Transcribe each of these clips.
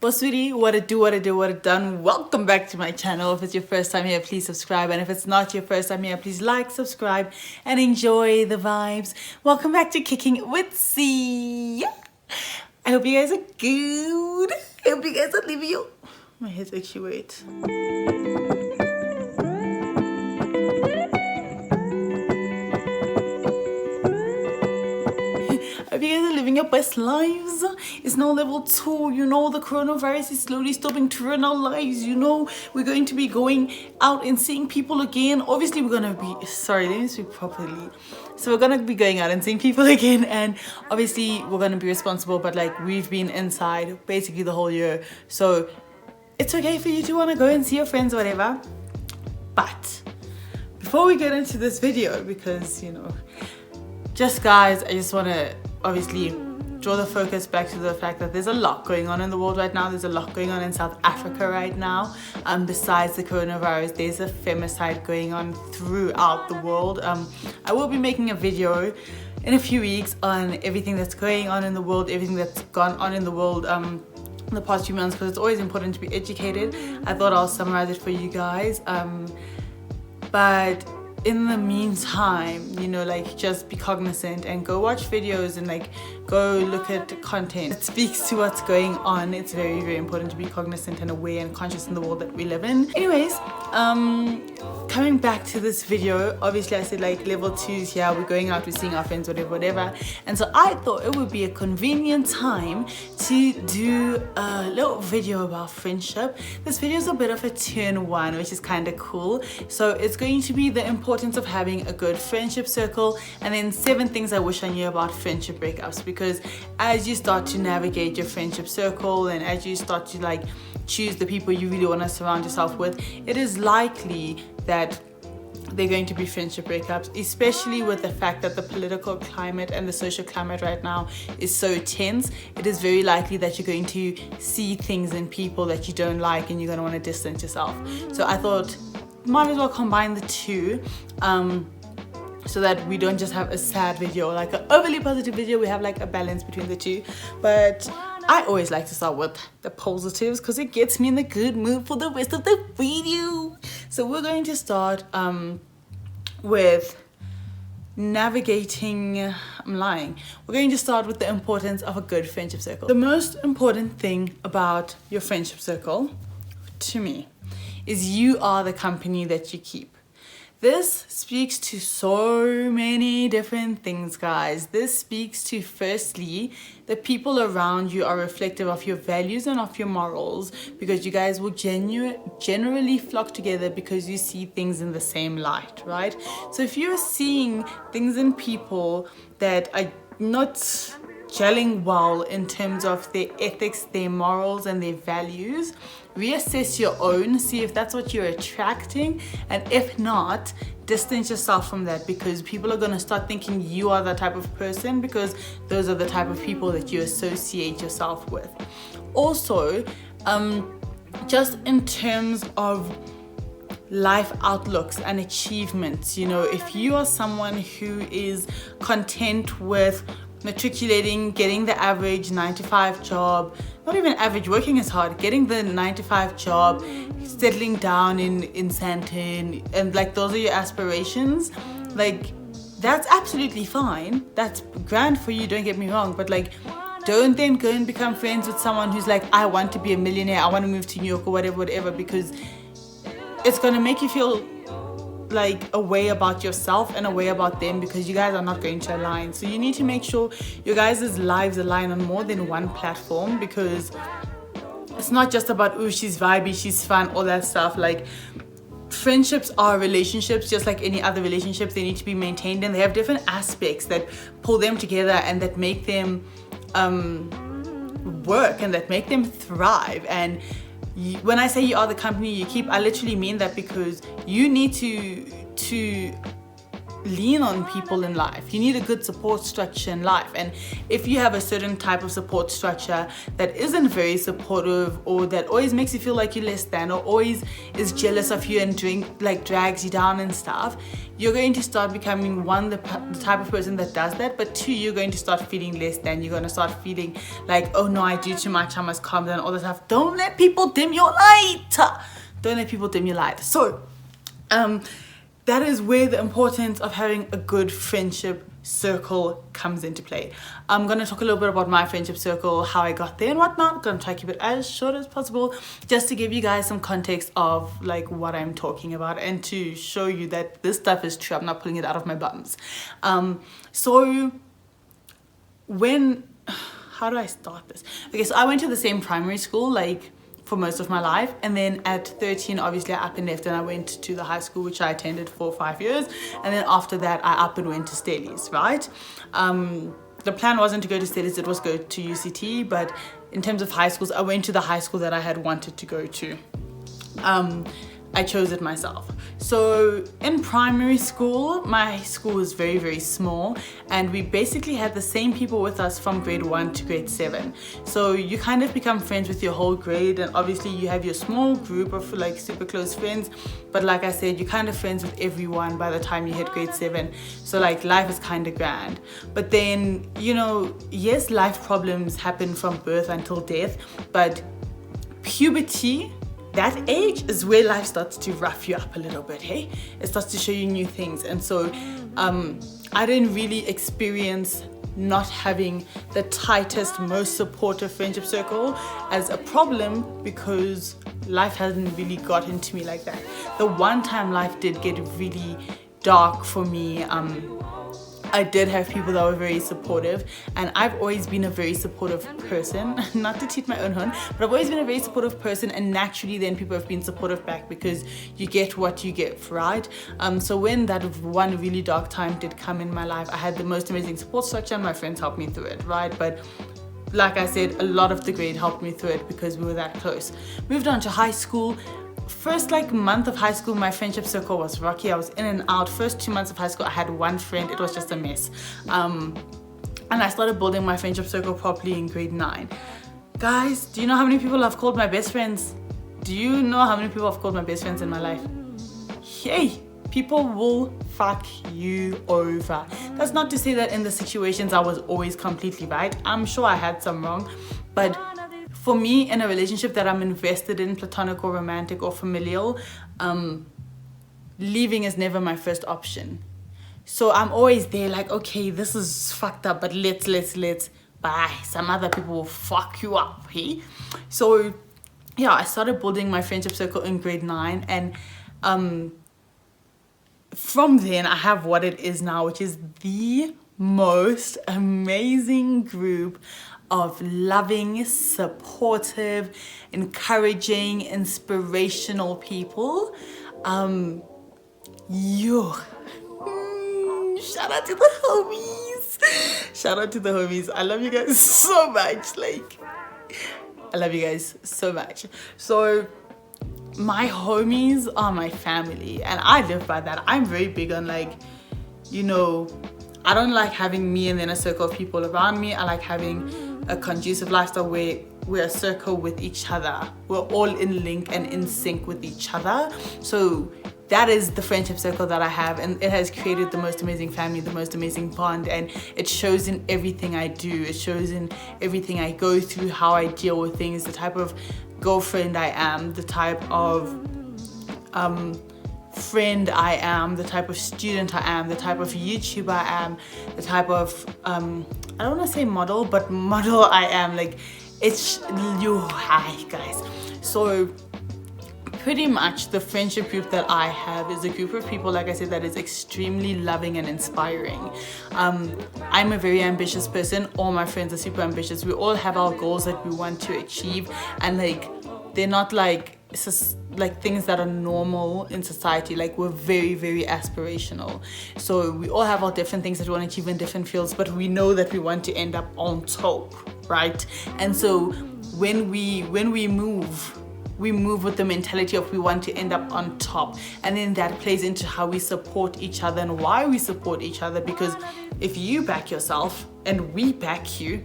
Well, sweetie, what it do, what it do, what it done. Welcome back to my channel. If it's your first time here, please subscribe. And if it's not your first time here, please like, subscribe, and enjoy the vibes. Welcome back to Kicking with C. I hope you guys are good. I hope you guys are living your... My head's actually wet. I hope you guys are living your best lives. It's now level 2. You know, the coronavirus is slowly stopping to run our lives. You know, we're going to be going out and seeing people again. Obviously, we're going to be... Sorry, let me speak properly. So we're going to be going out and seeing people again. And obviously, we're going to be responsible. But like, we've been inside basically the whole year. So it's okay for you to want to go and see your friends or whatever. But before we get into this video, because, you know... Just guys, I just want to obviously draw the focus back to the fact that there's a lot going on in the world right now. There's a lot going on in South Africa right now. Besides the coronavirus, there's a femicide going on throughout the world. I will be making a video in a few weeks on everything that's going on in the world, everything that's gone on in the world in the past few months, because it's always important to be educated. I thought I'll summarize it for you guys. But in the meantime, you know, like, just be cognizant and go watch videos and like go look at content. It speaks to what's going on. It's very, very important to be cognizant and aware and conscious in the world that we live in. Anyways, coming back to this video, obviously I said like level 2s here, we're going out, we're seeing our friends, whatever. And so I thought it would be a convenient time to do a little video about friendship. This video is a bit of a 2-in-1, which is kind of cool. So it's going to be the importance of having a good friendship circle, and then 7 things I wish I knew about friendship breakups. Because as you start to navigate your friendship circle and as you start to like choose the people you really want to surround yourself with, it is likely that they're going to be friendship breakups, especially with the fact that the political climate and the social climate right now is so tense. It is very likely that you're going to see things in people that you don't like and you're going to want to distance yourself. So I thought might as well combine the two, so that we don't just have a sad video, like an overly positive video. We have like a balance between the two. But I always like to start with the positives because it gets me in the good mood for the rest of the video. So we're going to start with navigating... I'm lying. We're going to start with the importance of a good friendship circle. The most important thing about your friendship circle, to me, is you are the company that you keep. This speaks to so many different things, guys. This speaks to, firstly, the people around you are reflective of your values and of your morals, because you guys will generally flock together because you see things in the same light, right? So if you're seeing things in people that are not gelling well in terms of their ethics, their morals, and their values, reassess your own, see if that's what you're attracting, and if not, distance yourself from that, because people are going to start thinking you are the type of person because those are the type of people that you associate yourself with. Also, just in terms of life outlooks and achievements, you know, if you are someone who is content with matriculating, getting the average 9-to-5 job, not even average, working is hard, getting the 9-to-5 job, settling down in Sandton, and like those are your aspirations, like that's absolutely fine. That's grand for you, don't get me wrong, but like don't then go and become friends with someone who's like, I want to be a millionaire, I want to move to New York or whatever, because it's going to make you feel like a way about yourself and a way about them, because you guys are not going to align. So you need to make sure your guys' lives align on more than one platform, because it's not just about, oh, she's vibey, she's fun, all that stuff. Like, friendships are relationships just like any other relationships. They need to be maintained, and they have different aspects that pull them together and that make them work and that make them thrive. And when I say you are the company you keep, I literally mean that, because you need to lean on people in life. You need a good support structure in life. And if you have a certain type of support structure that isn't very supportive, or that always makes you feel like you're less than, or always is jealous of you and drags you down and stuff, you're going to start becoming, one, the type of person that does that, but two, you're going to start feeling less than. You're going to start feeling like, oh no, I do too much, I must calm down, all this stuff. Don't let people dim your light. Don't let people dim your light. So that is where the importance of having a good friendship circle comes into play. I'm going to talk a little bit about my friendship circle, how I got there and whatnot. I'm going to try to keep it as short as possible, just to give you guys some context of like what I'm talking about, and to show you that this stuff is true. I'm not pulling it out of my bums. So how do I start this? Okay, so I went to the same primary school like for most of my life, and then at 13 obviously I up and left and I went to the high school which I attended for 5 years, and then after that I up and went to Stellies, right? The plan wasn't to go to Stellies, it was go to UCT, but in terms of high schools, I went to the high school that I had wanted to go to. I chose it myself. So in primary school, my school was very, very small, and we basically had the same people with us from grade 1 to grade 7. So you kind of become friends with your whole grade, and obviously you have your small group of like super close friends, but like I said, you're kind of friends with everyone by the time you hit grade 7. So like life is kind of grand. But then, you know, yes, life problems happen from birth until death, but puberty, that age is where life starts to rough you up a little bit, hey? It starts to show you new things. And so I didn't really experience not having the tightest, most supportive friendship circle as a problem, because life hasn't really gotten to me like that. The one time life did get really dark for me, I did have people that were very supportive, and I've always been a very supportive person, not to toot my own horn, but I've always been a very supportive person, and naturally then people have been supportive back, because you get what you give, right? So when that one really dark time did come in my life, I had the most amazing support structure and my friends helped me through it, right? But like I said, a lot of the grade helped me through it because we were that close. Moved on to high school. First like month of high school, my friendship circle was rocky. I was in and out. First 2 months of high school, I had one friend. It was just a mess. And I started building my friendship circle properly in grade 9. Guys, do you know how many people I've called my best friends? Do you know how many people I've called my best friends in my life? Hey, people will fuck you over. That's not to say that in the situations I was always completely right. I'm sure I had some wrong, but for me, in a relationship that I'm invested in, platonic or romantic or familial, leaving is never my first option. So I'm always there like, okay, this is fucked up, but let's bye. Some other people will fuck you up, hey? So yeah, I started building my friendship circle in grade 9, and from then I have what it is now, which is the most amazing group of loving, supportive, encouraging, inspirational people. Shout out to the homies. Shout out to the homies. I love you guys so much. Like, I love you guys so much. So my homies are my family, and I live by that. I'm very big on like, you know, I don't like having me and then a circle of people around me. I like having a conducive lifestyle where we're a circle with each other. We're all in link and in sync with each other. So that is the friendship circle that I have, and it has created the most amazing family, the most amazing bond, and it shows in everything I do. It shows in everything I go through, how I deal with things, the type of girlfriend I am, the type of friend I am, the type of student I am, the type of YouTuber I am, the type of I don't want to say model, but model I am. Like, it's you. Hi guys. So pretty much the friendship group that I have is a group of people, like I said, that is extremely loving and inspiring. I'm a very ambitious person. All my friends are super ambitious. We all have our goals that we want to achieve, and like they're not like it's just like things that are normal in society. Like, we're very, very aspirational. So we all have our different things that we want to achieve in different fields, but we know that we want to end up on top, right? And so when we move, we move with the mentality of we want to end up on top, and then that plays into how we support each other and why we support each other. Because if you back yourself and we back you,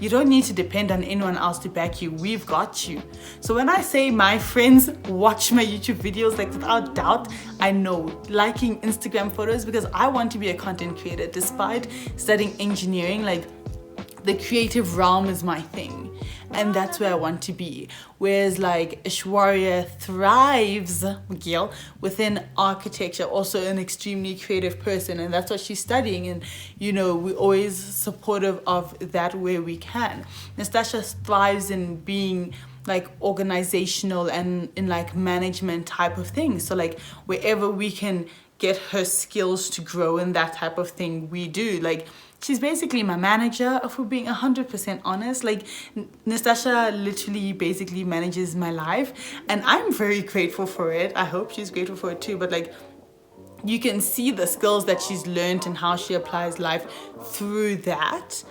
you don't need to depend on anyone else to back you. We've got you. So when I say my friends watch my YouTube videos, like without doubt, I know, liking Instagram photos, because I want to be a content creator. Despite studying engineering, like the creative realm is my thing, and that's where I want to be. Whereas like Aishwarya thrives, Miguel, within architecture, also an extremely creative person, and that's what she's studying. And you know, we're always supportive of that where we can. Nastasha thrives in being like organizational and in like management type of things. So like wherever we can get her skills to grow in that type of thing, we do. Like she's basically my manager, if we're being 100% honest. Like Nastasha literally basically manages my life, and I'm very grateful for it. I hope she's grateful for it too. But like, you can see the skills that she's learned and how she applies life through that.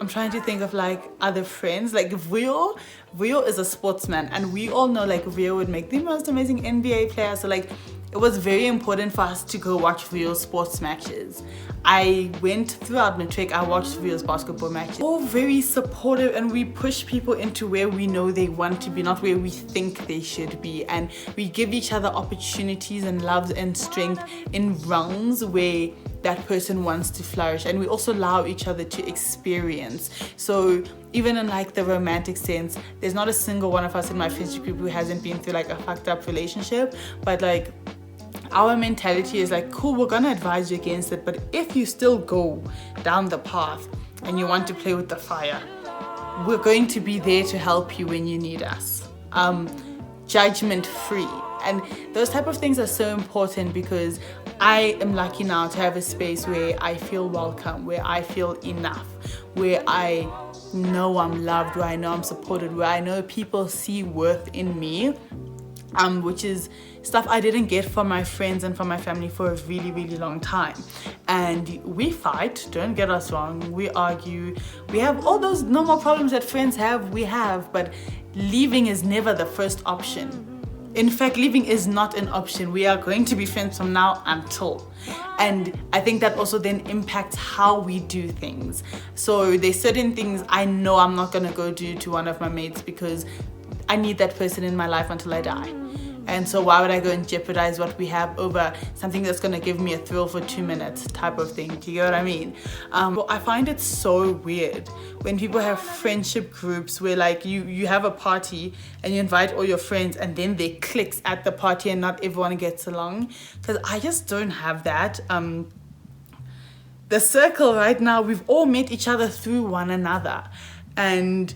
I'm trying to think of like other friends. Like Rio is a sportsman, and we all know like Rio would make the most amazing NBA player. So like it was very important for us to go watch Rio's sports matches. I went throughout matric, I watched Rio's basketball matches. All very supportive, and we push people into where we know they want to be, not where we think they should be. And we give each other opportunities and love and strength in realms where that person wants to flourish, and we also allow each other to experience. So even in like the romantic sense, there's not a single one of us in my friendship group who hasn't been through like a fucked up relationship. But like, our mentality is like, cool, we're gonna advise you against it, but if you still go down the path and you want to play with the fire, we're going to be there to help you when you need us. Judgment free. And those type of things are so important, because I am lucky now to have a space where I feel welcome, where I feel enough, where I know I'm loved, where I know I'm supported, where I know people see worth in me, which is stuff I didn't get from my friends and from my family for a really, really long time. And we fight, don't get us wrong, we argue, we have all those normal problems that friends have, but leaving is never the first option. In fact, leaving is not an option. We are going to be friends from now until. And I think that also then impacts how we do things. So there's certain things I know I'm not gonna go do to one of my mates, because I need that person in my life until I die. And so why would I go and jeopardize what we have over something that's gonna give me a thrill for 2 minutes type of thing? Do you get what I mean? I find it so weird when people have friendship groups where like you have a party and you invite all your friends, and then they clicks at the party and not everyone gets along. Because I just don't have that. The circle right now, we've all met each other through one another. And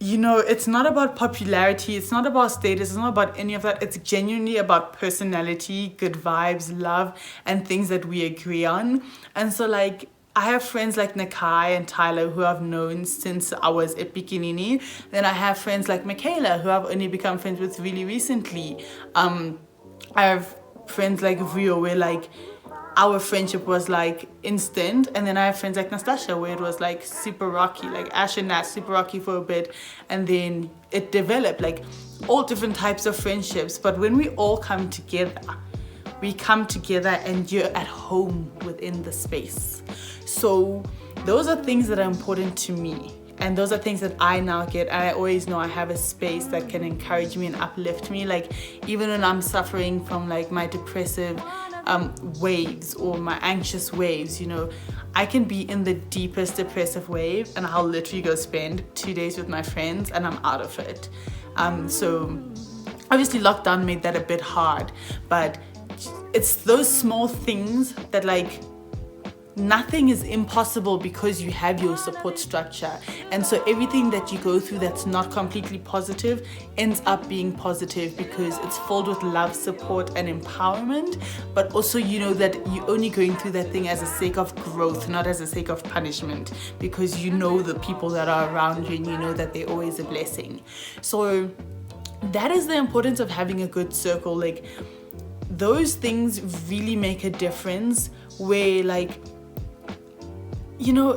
you know, it's not about popularity, it's not about status, it's not about any of that. It's genuinely about personality, good vibes, love, and things that we agree on. And so like, I have friends like Nakai and Tyler who I've known since I was at Bikinini. Then I have friends like Michaela who I've only become friends with really recently. I have friends like Rio where like, our friendship was like instant. And then I have friends like Nastasha where it was like super rocky, like Ash and Nat, super rocky for a bit, and then it developed like all different types of friendships. But when we all come together, we come together and you're at home within the space. So those are things that are important to me, and those are things that I now get. And I always know I have a space that can encourage me and uplift me. Like even when I'm suffering from like my depressive waves or my anxious waves, you know, I can be in the deepest depressive wave and I'll literally go spend 2 days with my friends and I'm out of it. So obviously lockdown made that a bit hard, but it's those small things that like, nothing is impossible because you have your support structure. And so everything that you go through that's not completely positive ends up being positive, because it's filled with love, support, and empowerment. But also, you know that you're only going through that thing as a sake of growth, not as a sake of punishment, because you know the people that are around you and you know that they're always a blessing. So that is the importance of having a good circle. Like those things really make a difference, where like, you know,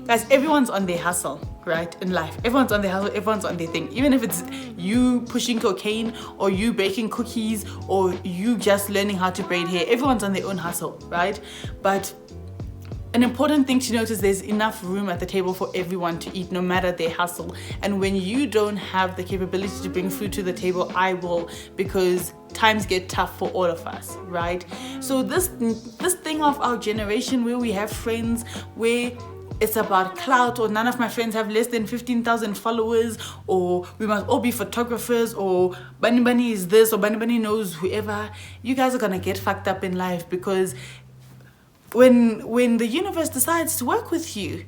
Guys, everyone's on their hustle, right? In life, everyone's on their hustle, everyone's on their thing. Even if it's you pushing cocaine, or you baking cookies, or you just learning how to braid hair, everyone's on their own hustle, right? But an important thing to note is there's enough room at the table for everyone to eat, no matter their hustle. And when you don't have the capability to bring food to the table, I will, because times get tough for all of us, right? So this thing of our generation where we have friends where it's about clout, or none of my friends have less than 15,000 followers, or we must all be photographers, or Bunny Bunny is this, or Bunny Bunny knows whoever, you guys are gonna get fucked up in life. Because when the universe decides to work with you,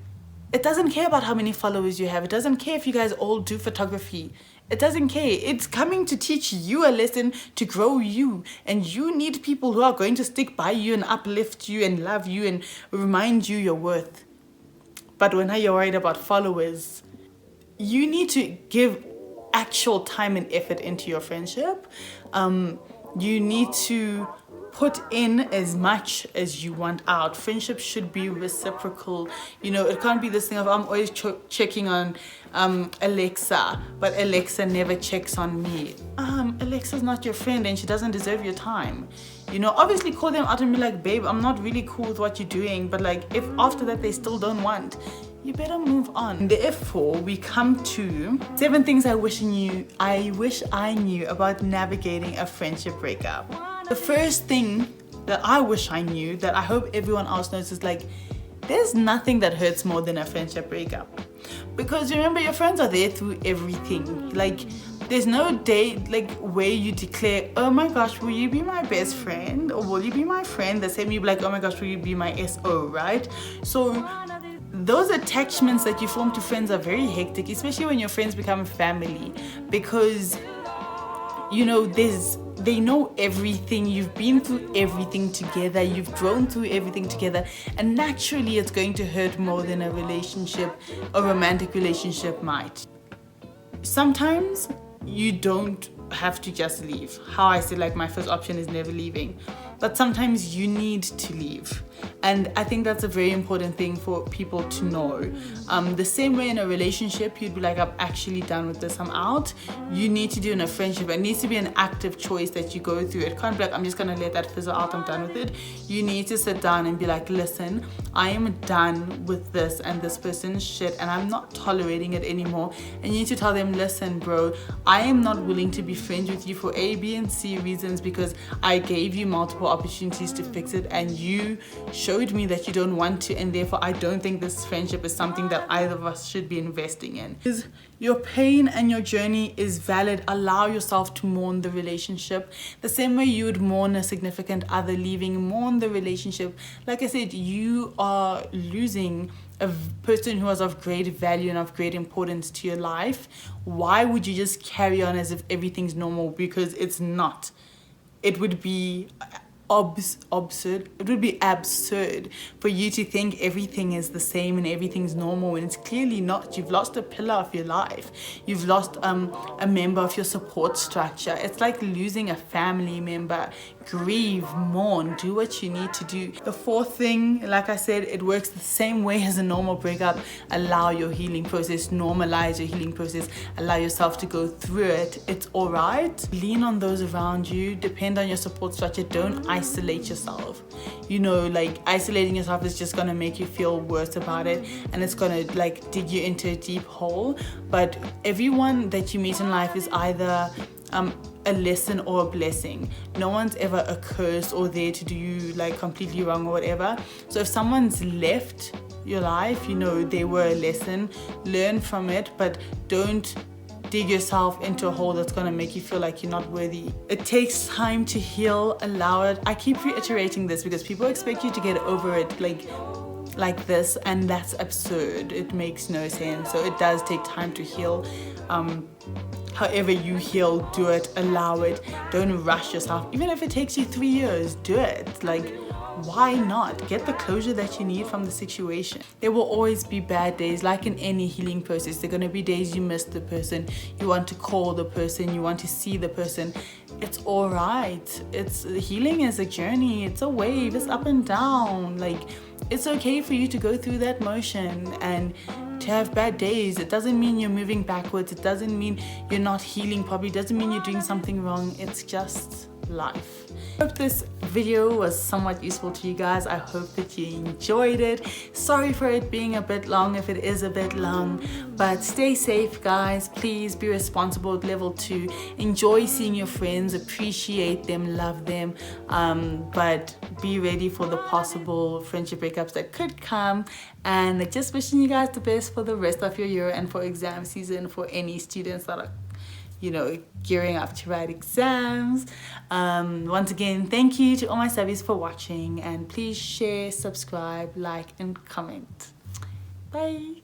it doesn't care about how many followers you have. It doesn't care if you guys all do photography. It doesn't care. It's coming to teach you a lesson, to grow you. And you need people who are going to stick by you and uplift you and love you and remind you your worth. But when you're worried about followers, you need to give actual time and effort into your friendship. You need to put in as much as you want out. Friendship should be reciprocal. You know, it can't be this thing of I'm always checking on Alexa, but Alexa never checks on me. Alexa's not your friend and she doesn't deserve your time. You know, obviously call them out and be like, babe, I'm not really cool with what you're doing, but like, if after that they still don't want, you better move on. Therefore, we come to 7 things I wish I knew about navigating a friendship breakup. The first thing that I wish I knew, that I hope everyone else knows, is like, there's nothing that hurts more than a friendship breakup. Because remember, your friends are there through everything. Like, there's no day like where you declare, oh my gosh, will you be my best friend? Or will you be my friend? The same, you be like, oh my gosh, will you be my SO, right? So those attachments that you form to friends are very hectic, especially when your friends become family, because you know, they know everything, you've been through everything together, you've grown through everything together, and naturally it's going to hurt more than a romantic relationship might. Sometimes you don't have to just leave. How I said, like, my first option is never leaving, but sometimes you need to leave. And I think that's a very important thing for people to know. The same way in a relationship, you'd be like, I'm actually done with this, I'm out. You need to do in a friendship. It needs to be an active choice that you go through. It can't be like, I'm just gonna let that fizzle out, I'm done with it. You need to sit down and be like, listen, I am done with this and this person's shit, and I'm not tolerating it anymore. And you need to tell them, listen, bro, I am not willing to be friends with you for A, B, and C reasons, because I gave you multiple opportunities to fix it and you showed me that you don't want to, and therefore I don't think this friendship is something that either of us should be investing in. Because your pain and your journey is valid. Allow yourself to mourn the relationship the same way you would mourn a significant other leaving. Mourn the relationship. Like I said, you are losing a person who was of great value and of great importance to your life. Why would you just carry on as if everything's normal? Because it's not. It would be absurd. It would be absurd for you to think everything is the same and everything's normal when it's clearly not. You've lost a pillar of your life. You've lost a member of your support structure. It's like losing a family member. Grieve, mourn, do what you need to do. The fourth thing, like I said, it works the same way as a normal breakup. Allow your healing process, normalize your healing process, allow yourself to go through it. It's all right. Lean on those around you, depend on your support structure. Don't isolate yourself. You know, like, isolating yourself is just gonna make you feel worse about it, and it's gonna like dig you into a deep hole. But everyone that you meet in life is either a lesson or a blessing. No one's ever a curse or there to do you like completely wrong or whatever. So if someone's left your life, you know, they were a lesson. Learn from it, but don't dig yourself into a hole that's gonna make you feel like you're not worthy. It takes time to heal. Allow it. I keep reiterating this because people expect you to get over it like this, and that's absurd. It makes no sense. So it does take time to heal. However you heal, do it, allow it. Don't rush yourself. Even if it takes you 3 years, do it. Like, why not? Get the closure that you need from the situation. There will always be bad days, like in any healing process. There are going to be days you miss the person, you want to call the person, you want to see the person. It's all right. Healing is a journey. It's a wave. It's up and down. Like, it's okay for you to go through that motion and to have bad days. It doesn't mean you're moving backwards. It doesn't mean you're not healing properly. It doesn't mean you're doing something wrong. It's just life. I hope this video was somewhat useful to you guys. I hope that you enjoyed it. Sorry for it being a bit long if it is a bit long, but stay safe, guys. Please be responsible at level 2. Enjoy seeing your friends, appreciate them, love them, but be ready for the possible friendship breakups that could come. And just wishing you guys the best for the rest of your year and for exam season for any students that are, you know, gearing up to write exams. Once again, thank you to all my subbies for watching, and please share, subscribe, like, and comment. Bye.